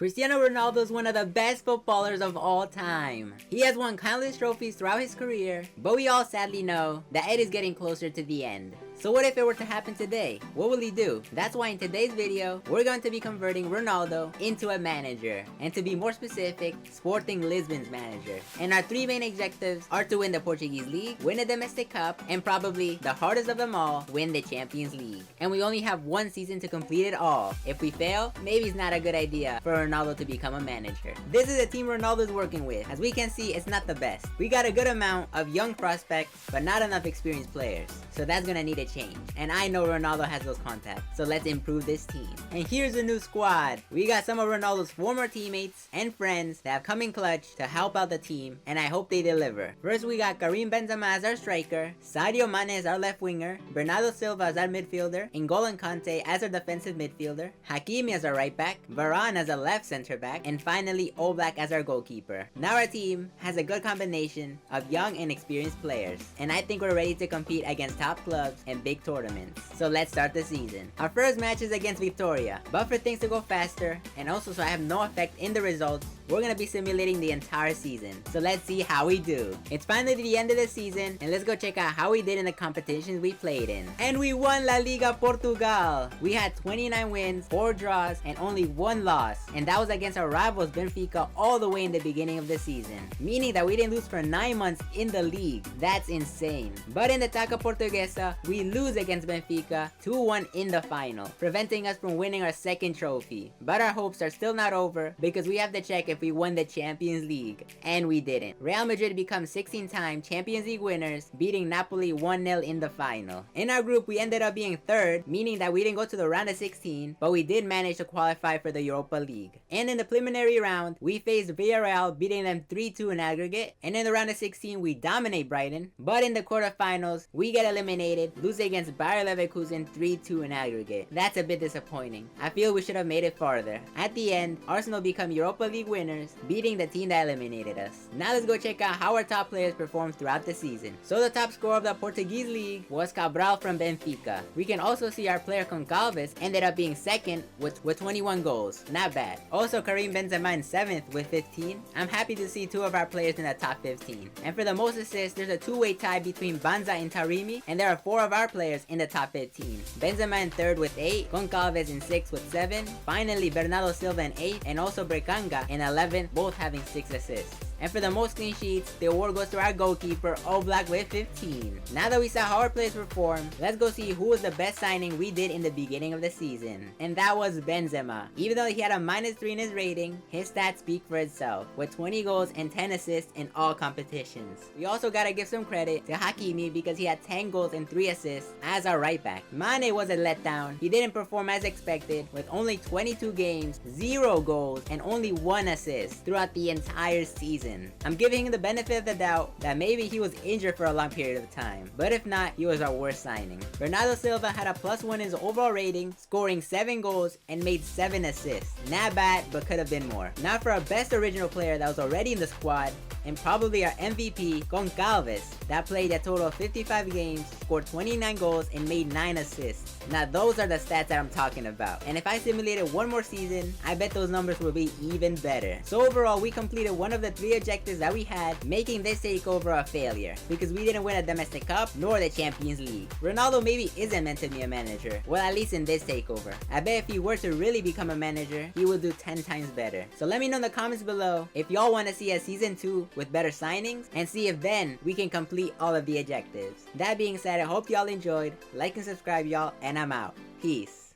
Cristiano Ronaldo is one of the best footballers of all time. He has won countless trophies throughout his career, but we all sadly know that it is getting closer to the end. So what if it were to happen today? What will he do? That's why in today's video, we're going to be converting Ronaldo into a manager. And to be more specific, Sporting Lisbon's manager. And our three main objectives are to win the Portuguese League, win a domestic cup, and probably the hardest of them all, win the Champions League. And we only have one season to complete it all. If we fail, maybe it's not a good idea for Ronaldo to become a manager. This is the team Ronaldo is working with. As we can see, it's not the best. We got a good amount of young prospects, but not enough experienced players. So that's gonna need a change. And I know Ronaldo has those contacts, so let's improve this team. And here's a new squad. We got some of Ronaldo's former teammates and friends that have come in clutch to help out the team, and I hope they deliver. First, we got Karim Benzema as our striker, Sadio Mane as our left winger, Bernardo Silva as our midfielder, N'Golo Kante as our defensive midfielder, Hakimi as our right back, Varane as a left center back, and finally Oblak as our goalkeeper. Now our team has a good combination of young and experienced players, and I think we're ready to compete against top clubs and big tournaments. So let's start the season. Our first match is against Victoria, but for things to go faster, and also so I have no effect in the results, we're gonna be simulating the entire season. So let's see how we do. It's finally the end of the season, and let's go check out how we did in the competitions we played in. And we won La Liga Portugal! We had 29 wins, 4 draws, and only 1 loss. And that was against our rivals Benfica all the way in the beginning of the season. Meaning that we didn't lose for 9 months in the league. That's insane. But in the Taca Portuguesa, we lose against Benfica 2-1 in the final, preventing us from winning our second trophy. But our hopes are still not over, because we have to check if we won the Champions League, and we didn't. Real Madrid becomes 16-time Champions League winners, beating Napoli 1-0 in the final. In our group, we ended up being third, meaning that we didn't go to the round of 16, but we did manage to qualify for the Europa League. And in the preliminary round, we faced Villarreal, beating them 3-2 in aggregate, and in the round of 16, we dominate Brighton, but in the quarterfinals, we get eliminated, losing against Bayer Leverkusen 3-2 in aggregate. That's a bit disappointing. I feel we should have made it farther. At the end, Arsenal become Europa League winners, beating the team that eliminated us. Now let's go check out how our top players performed throughout the season. So the top scorer of the Portuguese League was Cabral from Benfica. We can also see our player Goncalves ended up being second with 21 goals. Not bad. Also Karim Benzema in 7th with 15. I'm happy to see 2 of our players in the top 15. And for the most assists, there's a 2-way tie between Banza and Taremi, and there are 4 of our players in the top 15. Benzema in 3rd with 8, Goncalves in 6th with 7, finally Bernardo Silva in 8th, and also Brekanga in 11th, both having 6 assists. And for the most clean sheets, the award goes to our goalkeeper, Oblak with 15. Now that we saw how our players perform, let's go see who was the best signing we did in the beginning of the season. And that was Benzema. Even though he had a -3 in his rating, his stats speak for itself, with 20 goals and 10 assists in all competitions. We also gotta give some credit to Hakimi because he had 10 goals and 3 assists as our right back. Mane was a letdown. He didn't perform as expected, with only 22 games, 0 goals, and only 1 assist throughout the entire season. I'm giving him the benefit of the doubt that maybe he was injured for a long period of time, but if not, he was our worst signing. Bernardo Silva had a +1 in his overall rating, scoring 7 goals and made 7 assists. Not bad, but could have been more. Now for our best original player that was already in the squad, and probably our MVP, Goncalves, that played a total of 55 games, scored 29 goals, and made 9 assists. Now those are the stats that I'm talking about. And if I simulated one more season, I bet those numbers will be even better. So overall, we completed one of the 3 objectives that we had, making this takeover a failure, because we didn't win a domestic cup nor the Champions League. Ronaldo maybe isn't meant to be a manager, well at least in this takeover. I bet if he were to really become a manager, he would do 10 times better. So let me know in the comments below if y'all want to see a season 2 with better signings, and see if then we can complete all of the objectives. That being said, I hope y'all enjoyed. Like and subscribe y'all, and I'm out. Peace.